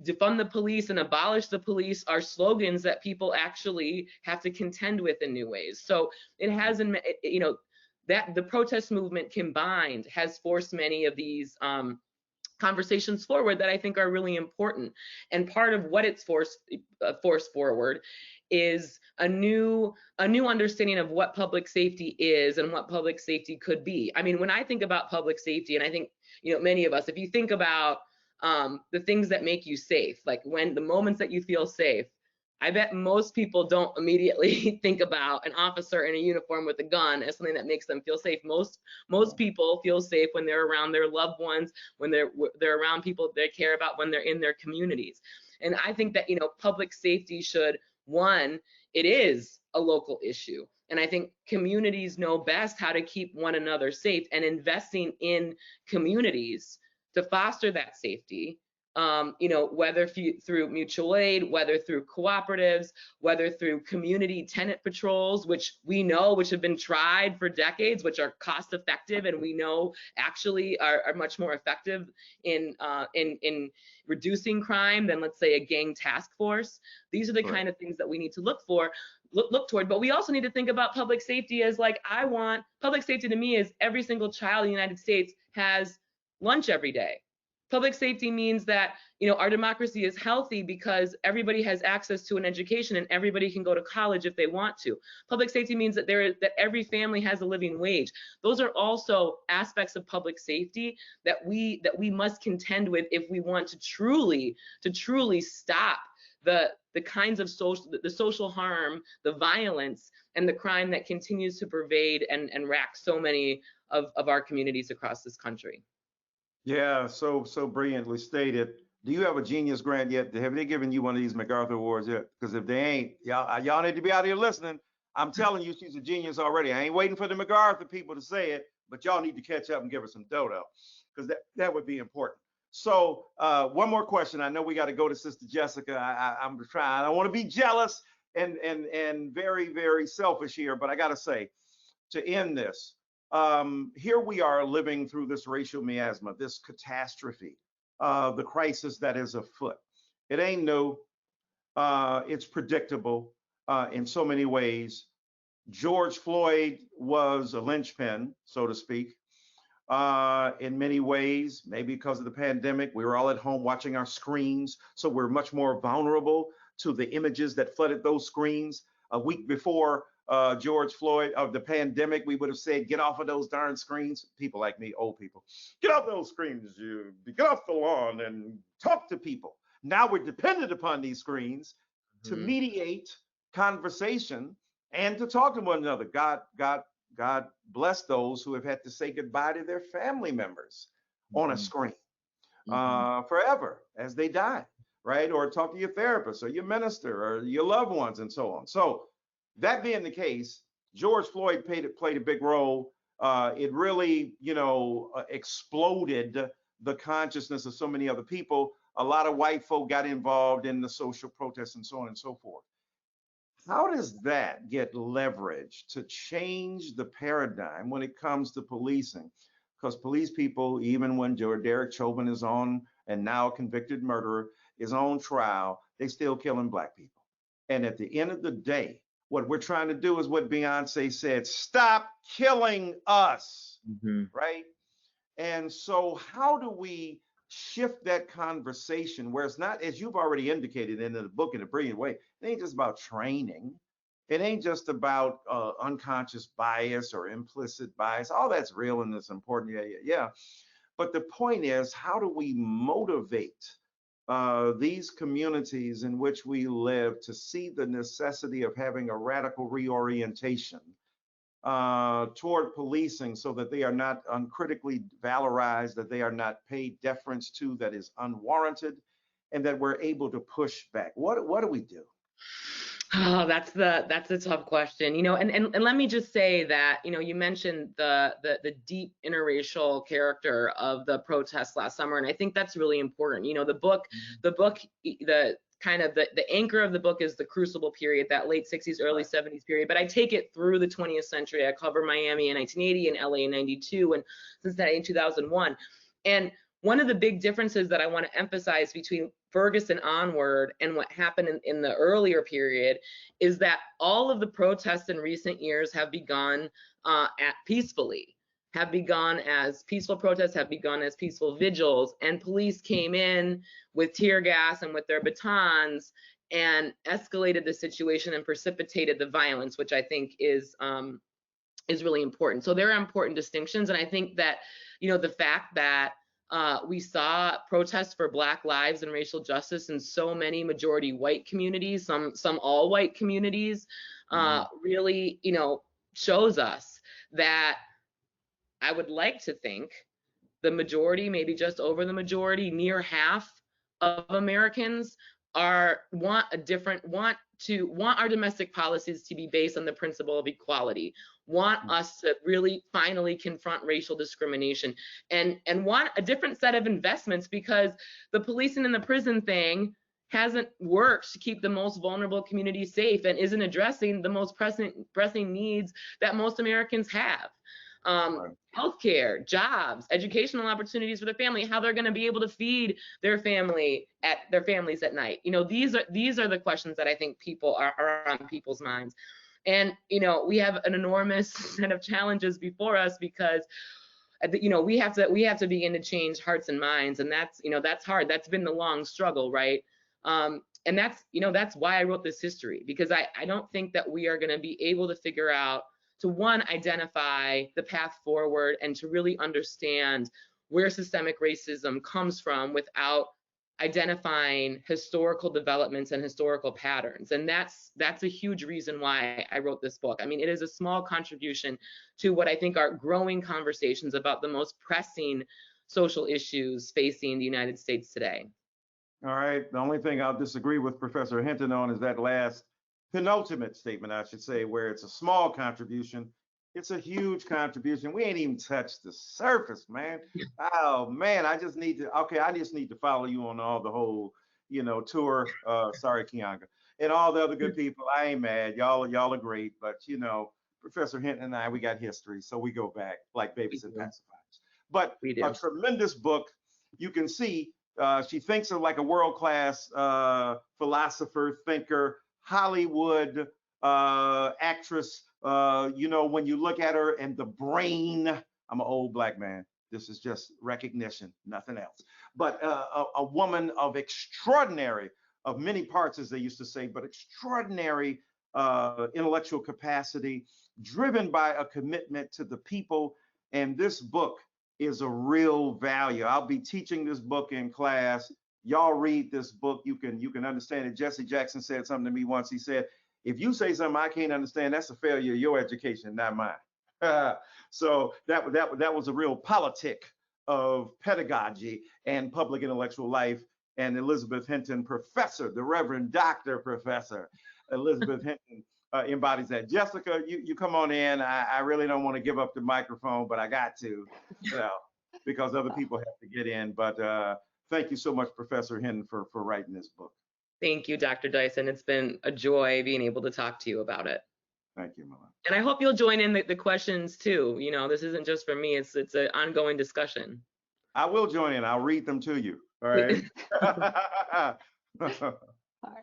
Defund the police and abolish the police are slogans that people actually have to contend with in new ways. So it has, that the protest movement combined has forced many of these conversations forward that I think are really important. And part of what it's forced forward is a new understanding of what public safety is and what public safety could be. I mean, when I think about public safety, and I think, you know, many of us, if you think about the things that make you safe, like when the moments that you feel safe, I bet most people don't immediately think about an officer in a uniform with a gun as something that makes them feel safe. Most people feel safe when they're around their loved ones, when they're around people they care about, when they're in their communities. And I think that, you know, public safety should, one, it is a local issue. And I think communities know best how to keep one another safe, and investing in communities to foster that safety, you know, whether through mutual aid, whether through cooperatives, whether through community tenant patrols, which we know, which have been tried for decades, which are cost effective, and we know actually are much more effective in reducing crime than, let's say, a gang task force. These are the kind of things that we need to look toward. But we also need to think about public safety as, like, public safety to me is every single child in the United States has lunch every day. Public safety means that, you know, our democracy is healthy because everybody has access to an education and everybody can go to college if they want to. Public safety means that every family has a living wage. Those are also aspects of public safety that we must contend with if we want to truly stop the kinds of social harm, the violence, and the crime that continues to pervade and rack so many of our communities across this country. Yeah, so brilliantly stated. Do you have a Genius Grant yet? Have they given you one of these MacArthur Awards yet? Because if they ain't, y'all need to be out here listening. I'm telling you, she's a genius already. I ain't waiting for the MacArthur people to say it, but y'all need to catch up and give her some dodo, because that would be important. So one more question. I know we got to go to Sister Jessica. I'm trying. I don't want to be jealous and very, very selfish here, but I got to say, to end this, here we are living through this racial miasma, this catastrophe, the crisis that is afoot. It ain't new. It's predictable in so many ways. George Floyd was a linchpin, so to speak, in many ways. Maybe because of the pandemic, we were all at home watching our screens, so we're much more vulnerable to the images that flooded those screens. A week before George Floyd of the pandemic, we would have said, get off of those darn screens. People like me, old people, get off those screens, you get off the lawn and talk to people. Now we're dependent upon these screens to mediate conversation and to talk to one another. God bless those who have had to say goodbye to their family members on a screen forever as they die, right? Or talk to your therapist or your minister or your loved ones and so on. So that being the case, George Floyd played a big role. It really, exploded the consciousness of so many other people. A lot of white folk got involved in the social protests and so on and so forth. How does that get leveraged to change the paradigm when it comes to policing? Because police people, even when Derek Chauvin is on, and now a convicted murderer, is on trial, they still killing Black people. And at the end of the day, what we're trying to do is what Beyonce said, stop killing us, right? And so how do we shift that conversation where it's not, as you've already indicated in the book in a brilliant way, it ain't just about training. It ain't just about unconscious bias or implicit bias. All that's real and it's important, yeah. But the point is, how do we motivate these communities in which we live to see the necessity of having a radical reorientation toward policing so that they are not uncritically valorized, that they are not paid deference to that is unwarranted, and that we're able to push back? What do we do? Oh, that's a tough question, and let me just say that, you mentioned the deep interracial character of the protests last summer, and I think that's really important. The kind of the anchor of the book is the Crucible period, that late 60s, early 70s period, but I take it through the 20th century. I cover Miami in 1980 and LA in 92 and Cincinnati in 2001. And one of the big differences that I want to emphasize between Ferguson onward and what happened in the earlier period is that all of the protests in recent years have begun peacefully, have begun as peaceful protests, have begun as peaceful vigils, and police came in with tear gas and with their batons and escalated the situation and precipitated the violence, which I think is really important. So there are important distinctions, and I think that, you know, the fact that we saw protests for Black lives and racial justice in so many majority white communities, some all white communities, really, you know, shows us that I would like to think the majority, maybe just over the majority, near half of Americans want our domestic policies to be based on the principle of equality, want us to really finally confront racial discrimination, and want a different set of investments, because the policing and the prison thing hasn't worked to keep the most vulnerable communities safe and isn't addressing the most pressing needs that most Americans have. Healthcare, jobs, educational opportunities for their family, how they're going to be able to feed their families at night. You know, these are the questions that I think are on people's minds. And, you know, we have an enormous set of challenges before us, because, you know, we have to begin to change hearts and minds, and that's, you know, that's hard. That's been the long struggle, right? And that's, you know, that's why I wrote this history, because I don't think that we are going to be able to figure out, to one, identify the path forward and to really understand where systemic racism comes from without identifying historical developments and historical patterns. And that's a huge reason why I wrote this book. I mean, it is a small contribution to what I think are growing conversations about the most pressing social issues facing the United States today. All right. The only thing I'll disagree with Professor Hinton on is that last penultimate statement, I should say, where it's a small contribution. It's a huge contribution. We ain't even touched the surface, man. Oh man, I just need to follow you on all the whole, you know, tour. Sorry, Kianga, and all the other good people. I ain't mad. Y'all are great, but you know, Professor Hinton and I, we got history, so we go back like babies and pacifiers. But a tremendous book. You can see she thinks of like a world-class philosopher, thinker, Hollywood actress. You know, when you look at her and the brain, I'm an old Black man. This is just recognition, nothing else. But a woman of extraordinary, of many parts, as they used to say, but extraordinary intellectual capacity, driven by a commitment to the people. And this book is a real value. I'll be teaching this book in class. Y'all read this book. You can understand it. Jesse Jackson said something to me once. He said, if you say something I can't understand, that's a failure of your education, not mine. So that was a real politic of pedagogy and public intellectual life. And Elizabeth Hinton, professor, the Reverend Dr. Professor Elizabeth Hinton embodies that. Jessica, you come on in. I really don't want to give up the microphone, but I got to, you know, because other people have to get in. But thank you so much, Professor Hinton, for writing this book. Thank you, Dr. Dyson. It's been a joy being able to talk to you about it. Thank you, Mama. And I hope you'll join in the questions too. You know, this isn't just for me, it's an ongoing discussion. I will join in. I'll read them to you. All right.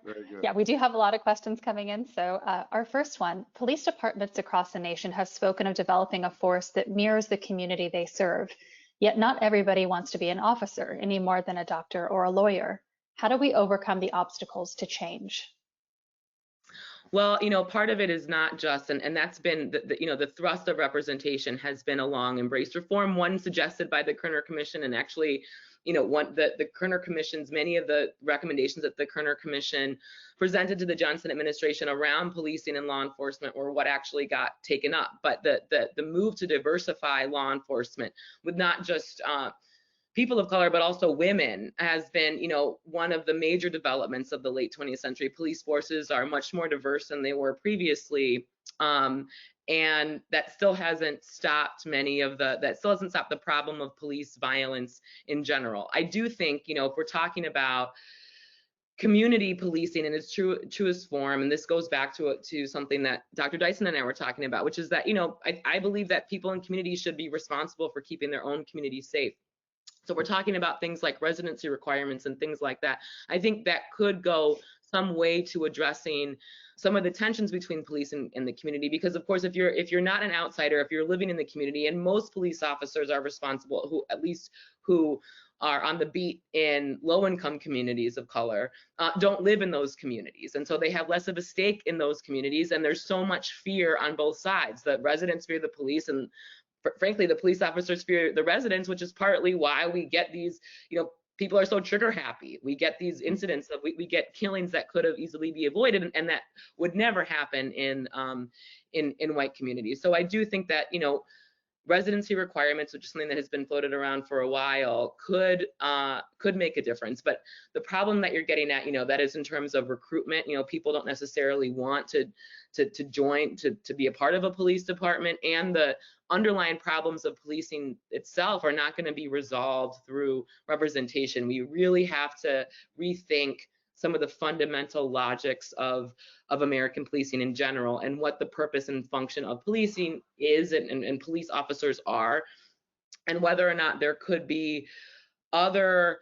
Very good. Yeah, we do have a lot of questions coming in. So our first one, police departments across the nation have spoken of developing a force that mirrors the community they serve. Yet not everybody wants to be an officer any more than a doctor or a lawyer. How do we overcome the obstacles to change? Well, you know, part of it is not just, and that's been, the thrust of representation has been a long embraced reform, one suggested by the Kerner Commission, and actually, you know, the Kerner Commission's, many of the recommendations that the Kerner Commission presented to the Johnson administration around policing and law enforcement were what actually got taken up. But the move to diversify law enforcement with not just people of color, but also women, has been, you know, one of the major developments of the late 20th century. Police forces are much more diverse than they were previously. And that still hasn't stopped the problem of police violence in general. I do think, you know, if we're talking about community policing in its truest form, and this goes back to something that Dr. Dyson and I were talking about, which is that, you know, I believe that people in communities should be responsible for keeping their own community safe. So we're talking about things like residency requirements and things like that. I think that could go some way to addressing some of the tensions between police and the community. Because of course, if you're not an outsider, if you're living in the community, and most police officers are responsible, who are on the beat in low-income communities of color, don't live in those communities, and so they have less of a stake in those communities. And there's so much fear on both sides. The residents fear the police, and frankly, the police officers fear the residents, which is partly why we get these, people are so trigger happy. We get these incidents that we get killings that could have easily be avoided, and that would never happen in white communities. So I do think that, residency requirements, which is something that has been floated around for a while, could make a difference. But the problem that you're getting at, that is in terms of recruitment. People don't necessarily want to join, to be a part of a police department, and the underlying problems of policing itself are not going to be resolved through representation. We really have to rethink some of the fundamental logics of American policing in general, and what the purpose and function of policing is, and police officers are, and whether or not there could be other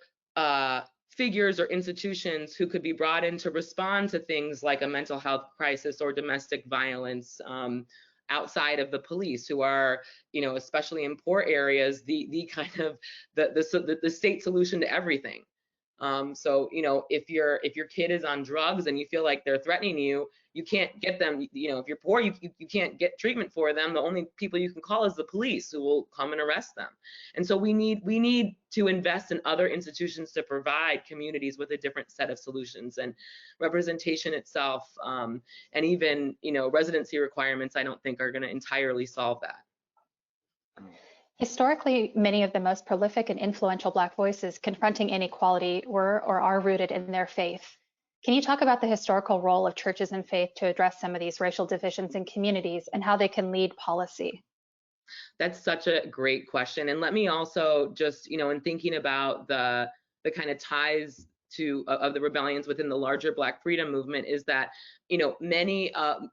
figures or institutions who could be brought in to respond to things like a mental health crisis or domestic violence outside of the police, who are, especially in poor areas, the kind of the state solution to everything. So, if your kid is on drugs and you feel like they're threatening you, you can't get them, if you're poor, you can't get treatment for them. The only people you can call is the police, who will come and arrest them. And so we need to invest in other institutions to provide communities with a different set of solutions. And representation itself, and even, residency requirements, I don't think are going to entirely solve that. Historically, many of the most prolific and influential Black voices confronting inequality were or are rooted in their faith. Can you talk about the historical role of churches and faith to address some of these racial divisions in communities, and how they can lead policy? That's such a great question. And let me also just, in thinking about the kind of ties of the rebellions within the larger Black freedom movement, is that, many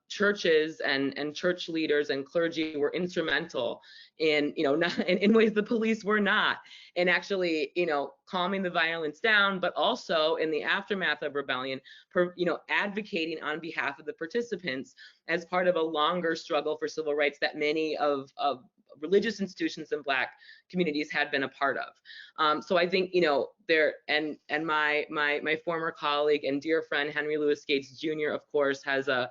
churches and church leaders and clergy were instrumental in, not in ways the police were not, in actually, calming the violence down, but also in the aftermath of rebellion, advocating on behalf of the participants as part of a longer struggle for civil rights that many of religious institutions in Black communities had been a part of. So I think, there, and my former colleague and dear friend Henry Louis Gates Jr., of course, has a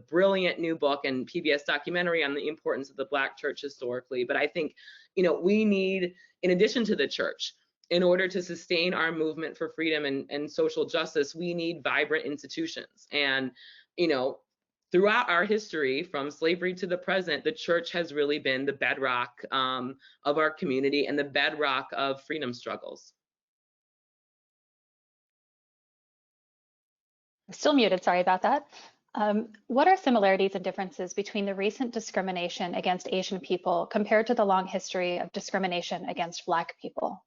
brilliant new book and PBS documentary on the importance of the Black church historically. But I think, we need, in addition to the church, in order to sustain our movement for freedom and social justice, we need vibrant institutions. And, throughout our history, from slavery to the present, the church has really been the bedrock of our community and the bedrock of freedom struggles. Still muted, sorry about that. What are similarities and differences between the recent discrimination against Asian people compared to the long history of discrimination against Black people?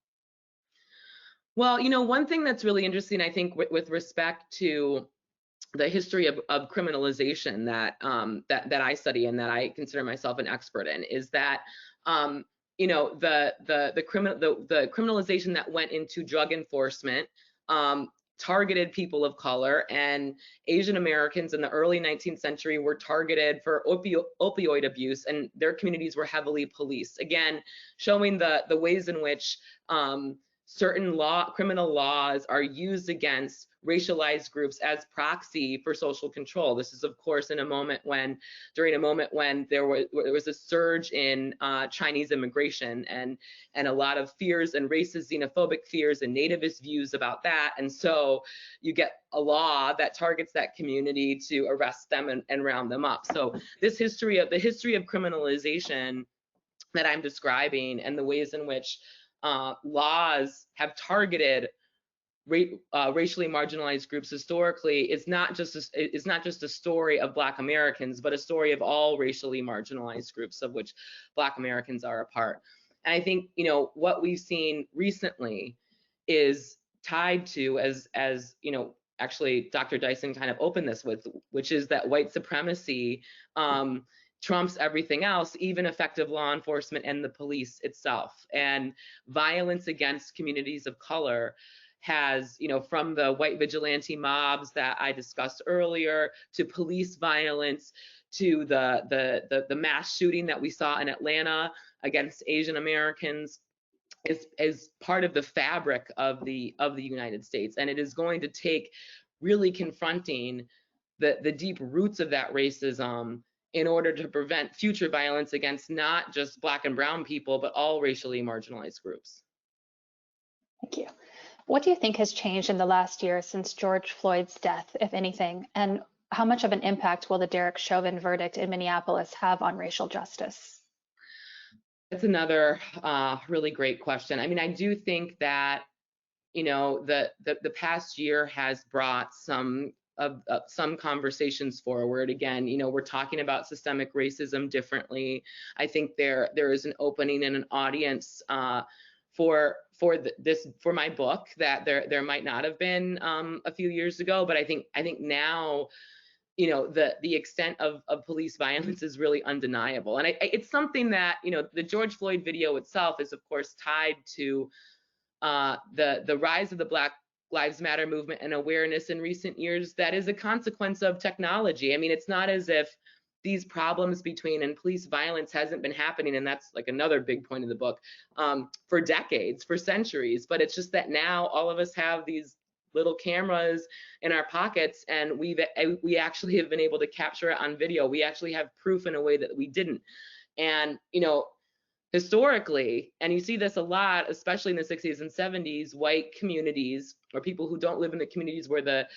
Well, one thing that's really interesting, I think, with respect to the history of criminalization that I study and that I consider myself an expert in, is that the criminalization that went into drug enforcement targeted people of color, and Asian Americans in the early 19th century were targeted for opioid abuse, and their communities were heavily policed. Again, showing the ways in which certain criminal laws are used against racialized groups as proxy for social control. This is, of course, during a moment when there was a surge in Chinese immigration, and a lot of fears and racist, xenophobic fears and nativist views about that. And so you get a law that targets that community to arrest them and round them up. So the history of criminalization that I'm describing, and the ways in which laws have targeted racially marginalized groups historically, is not just a story of Black Americans, but a story of all racially marginalized groups, of which Black Americans are a part. And I think, what we've seen recently is tied to, as actually Dr. Dyson kind of opened this with, which is that white supremacy trumps everything else, even effective law enforcement and the police itself. And violence against communities of color has, from the white vigilante mobs that I discussed earlier, to police violence, to the mass shooting that we saw in Atlanta against Asian Americans, is part of the fabric of the United States. And it is going to take really confronting the deep roots of that racism in order to prevent future violence against not just Black and brown people, but all racially marginalized groups. Thank you. What do you think has changed in the last year since George Floyd's death, if anything? And how much of an impact will the Derek Chauvin verdict in Minneapolis have on racial justice? That's another really great question. I mean, I do think that, the past year has brought some conversations forward. Again, we're talking about systemic racism differently. I think there is an opening and an audience for my book that there might not have been a few years ago, but I think now, the extent of police violence is really undeniable. And it's something that, the George Floyd video itself is, of course, tied to the rise of the Black Lives Matter movement and awareness in recent years. That is a consequence of technology. I mean, it's not as if these problems and police violence hasn't been happening, and that's like another big point of the book, for decades, for centuries. But it's just that now all of us have these little cameras in our pockets, and we actually have been able to capture it on video. We actually have proof in a way that we didn't. And historically, and you see this a lot, especially in the 60s and 70s, white communities or people who don't live in the communities where the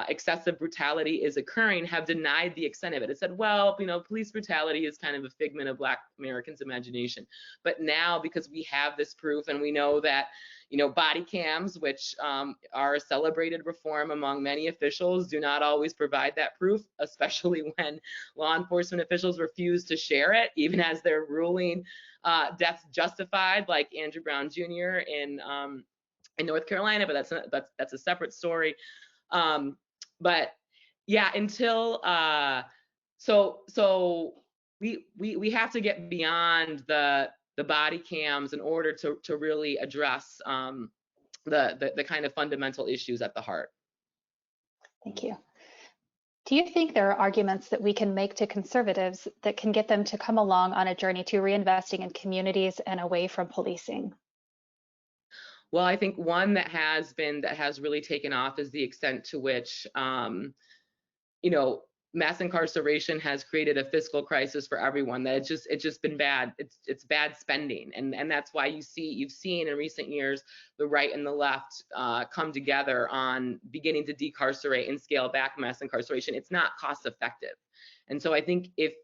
excessive brutality is occurring have denied the extent of it. It said, well, police brutality is kind of a figment of Black Americans' imagination. But now, because we have this proof, and we know that body cams, which are a celebrated reform among many officials, do not always provide that proof, especially when law enforcement officials refuse to share it, even as they're ruling deaths justified, like Andrew Brown Jr. in North Carolina, but that's a separate story. But yeah, until so we have to get beyond the body cams in order to really address the kind of fundamental issues at the heart. Thank you. Do you think there are arguments that we can make to conservatives that can get them to come along on a journey to reinvesting in communities and away from policing? Well, I think one that has really taken off is the extent to which mass incarceration has created a fiscal crisis for everyone. That it's just been bad. It's bad spending, and that's why you've seen in recent years the right and the left come together on beginning to decarcerate and scale back mass incarceration. It's not cost effective. And so I think if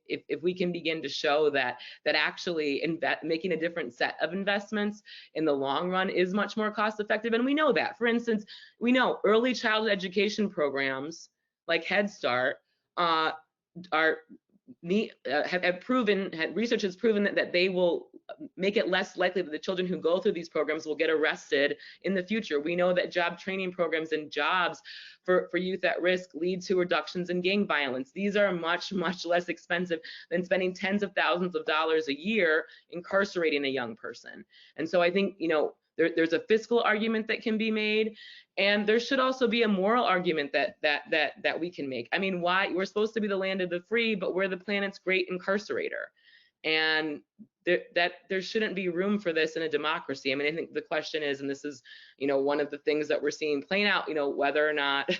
we can begin to show that actually making a different set of investments in the long run is much more cost effective, and we know that. For instance, we know early childhood education programs like Head Start research has proven that they will make it less likely that the children who go through these programs will get arrested in the future. We know that job training programs and jobs for youth at risk lead to reductions in gang violence. These are much, much less expensive than spending tens of thousands of dollars a year incarcerating a young person. And so I think, there's a fiscal argument that can be made, and there should also be a moral argument that we can make. I mean, why we're supposed to be the land of the free, but we're the planet's great incarcerator, and there shouldn't be room for this in a democracy. I mean, I think the question is, and this is, one of the things that we're seeing playing out, whether or not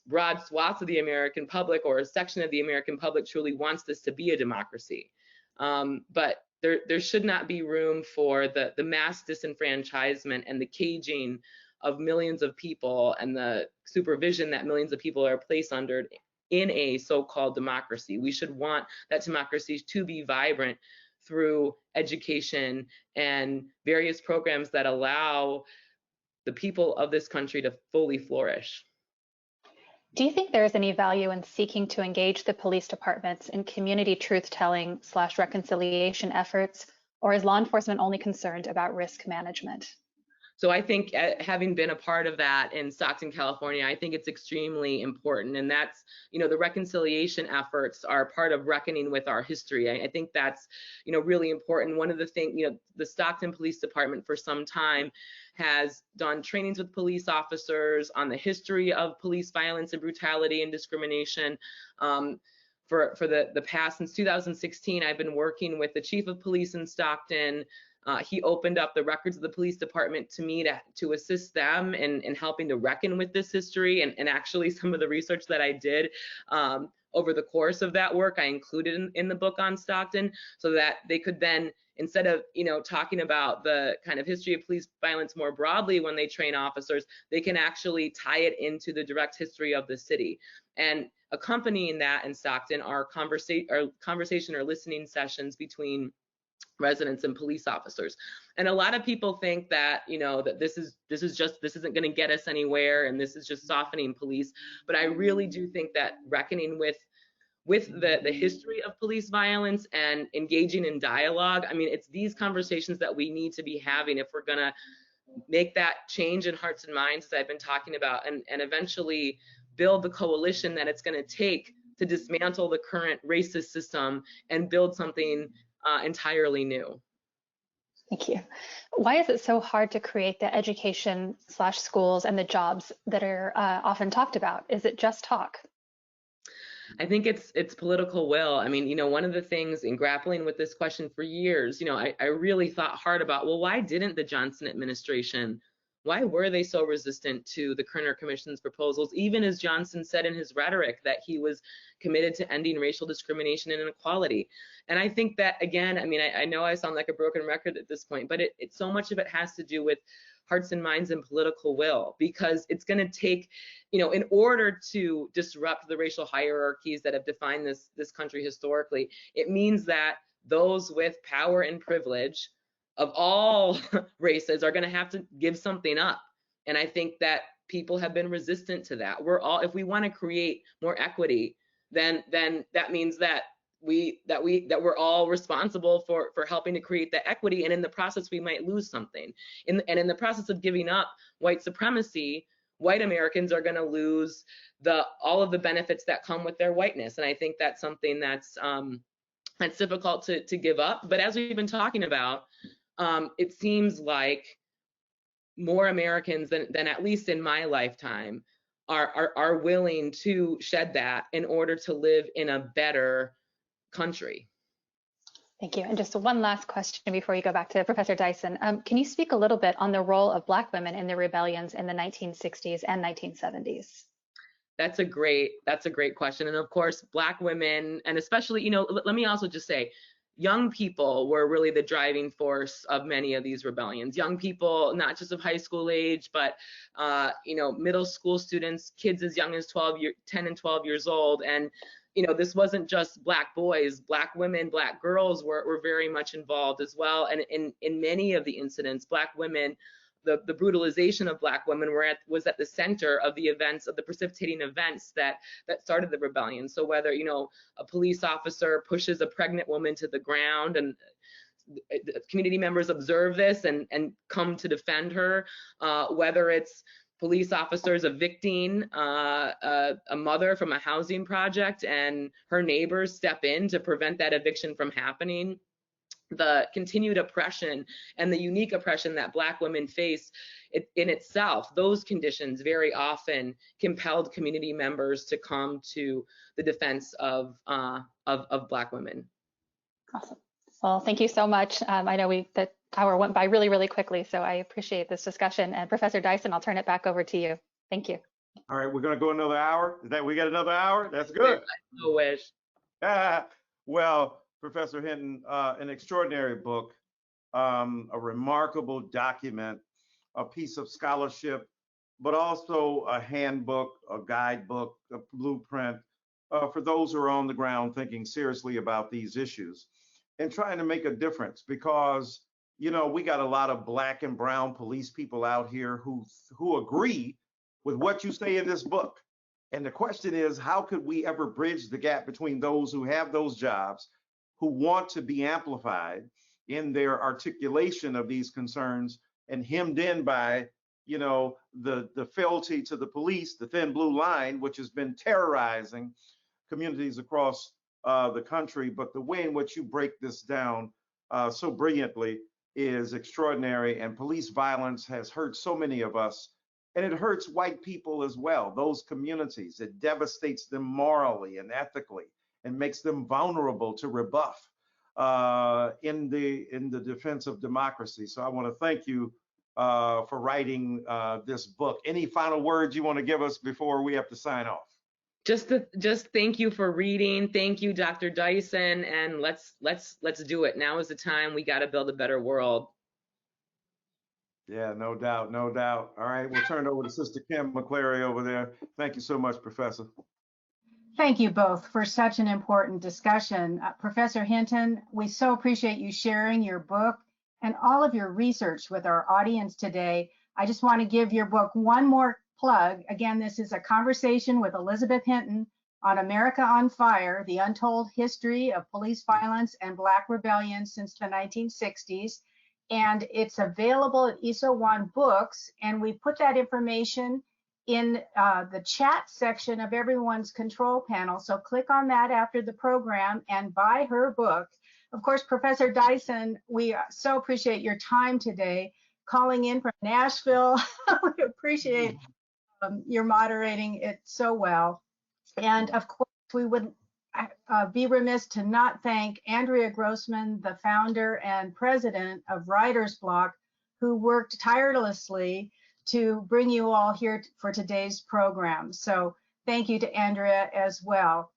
broad swaths of the American public or a section of the American public truly wants this to be a democracy. But there should not be room for the mass disenfranchisement and the caging of millions of people and the supervision that millions of people are placed under in a so-called democracy. We should want that democracy to be vibrant through education and various programs that allow the people of this country to fully flourish. Do you think there is any value in seeking to engage the police departments in community truth-telling / reconciliation efforts, or is law enforcement only concerned about risk management? So I think having been a part of that in Stockton, California, I think it's extremely important. And that's, the reconciliation efforts are part of reckoning with our history. I think that's, really important. One of the things, the Stockton Police Department for some time has done trainings with police officers on the history of police violence and brutality and discrimination. For the past, since 2016, I've been working with the chief of police in Stockton. He opened up the records of the police department to me to assist them in helping to reckon with this history. And actually some of the research that I did over the course of that work, I included in the book on Stockton, so that they could then, instead of talking about the kind of history of police violence more broadly when they train officers, they can actually tie it into the direct history of the city. And accompanying that in Stockton are conversation or listening sessions between residents and police officers. And a lot of people think that that this isn't going to get us anywhere, and this is just softening police. But I really do think that reckoning with the history of police violence and engaging in dialogue, I mean, it's these conversations that we need to be having if we're going to make that change in hearts and minds that I've been talking about, and eventually build the coalition that it's going to take to dismantle the current racist system and build something entirely new. Thank you. Why is it so hard to create the education/schools and the jobs that are often talked about? Is it just talk? I think it's political will. I mean, one of the things in grappling with this question for years, I really thought hard about, well, why didn't the Johnson administration, why were they so resistant to the Kerner Commission's proposals, even as Johnson said in his rhetoric that he was committed to ending racial discrimination and inequality? And I think that, again, I mean, I know I sound like a broken record at this point, but it so much of it has to do with hearts and minds and political will, because it's going to take, in order to disrupt the racial hierarchies that have defined this country historically, it means that those with power and privilege of all races are going to have to give something up. And I think that people have been resistant to that. If we want to create more equity, then that means that we're all responsible for helping to create that equity, and in the process we might lose something. And in the process of giving up white supremacy, white Americans are going to lose all of the benefits that come with their whiteness. And I think that's something that's difficult to give up. But as we've been talking about, it seems like more Americans than at least in my lifetime are willing to shed that in order to live in a better country. Thank you. And just one last question before you go back to Professor Dyson. Can you speak a little bit on the role of Black women in the rebellions in the 1960s and 1970s? That's a great question. And of course, Black women, and especially, let me also just say, young people were really the driving force of many of these rebellions. Young people, not just of high school age, but middle school students, kids as young as 10 and 12 years old. And this wasn't just Black boys, Black women, Black girls were very much involved as well. And in many of the incidents, Black women, the brutalization of Black women was at the center of the precipitating events that started the rebellion. So whether, a police officer pushes a pregnant woman to the ground and community members observe this and come to defend her, whether it's police officers evicting a mother from a housing project and her neighbors step in to prevent that eviction from happening, the continued oppression and the unique oppression that Black women face in itself, those conditions very often compelled community members to come to the defense of Black women. Awesome. Well, thank you so much. I know the hour went by really, really quickly, so I appreciate this discussion. And Professor Dyson, I'll turn it back over to you. Thank you. All right, we're going to go another hour. We got another hour? That's good. I so wish. Well, Professor Hinton, an extraordinary book, a remarkable document, a piece of scholarship, but also a handbook, a guidebook, a blueprint for those who are on the ground thinking seriously about these issues and trying to make a difference, because, we got a lot of Black and brown police people out here who agree with what you say in this book. And the question is, how could we ever bridge the gap between those who have those jobs, who want to be amplified in their articulation of these concerns, and hemmed in by, you know, the fealty to the police, the thin blue line, which has been terrorizing communities across the country. But the way in which you break this down so brilliantly is extraordinary. And police violence has hurt so many of us, and it hurts white people as well, those communities. It devastates them morally and ethically and makes them vulnerable to rebuff in the defense of democracy. So I want to thank you for writing this book. Any final words you want to give us before we have to sign off? Just thank you for reading. Thank you, Dr. Dyson, and let's do it. Now is the time. We got to build a better world. Yeah, no doubt, no doubt. All right, we'll turn it over to Sister Kim McClary over there. Thank you so much, Professor. Thank you both for such an important discussion. Professor Hinton, we so appreciate you sharing your book and all of your research with our audience today. I just want to give your book one more plug. Again, this is a conversation with Elizabeth Hinton on America on Fire, the Untold History of Police Violence and Black Rebellion since the 1960s. And it's available at ISO One Books. And we put that information in the chat section of everyone's control panel. So click on that after the program and buy her book. Of course, Professor Dyson, we so appreciate your time today, calling in from Nashville. We appreciate your moderating it so well. And of course, we would be remiss to not thank Andrea Grossman, the founder and president of Writer's Block, who worked tirelessly to bring you all here for today's program. So thank you to Andrea as well.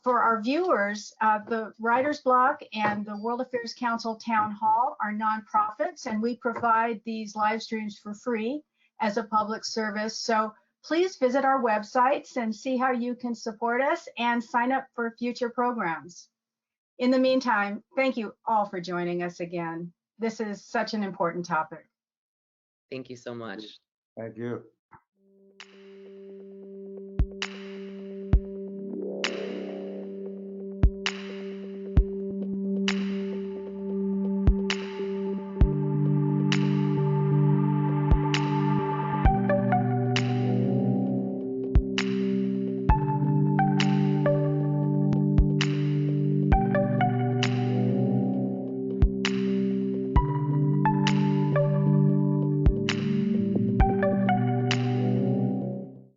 For our viewers, the Writer's Block and the World Affairs Council Town Hall are nonprofits, and we provide these live streams for free as a public service. So please visit our websites and see how you can support us and sign up for future programs. In the meantime, thank you all for joining us again. This is such an important topic. Thank you so much. Thank you.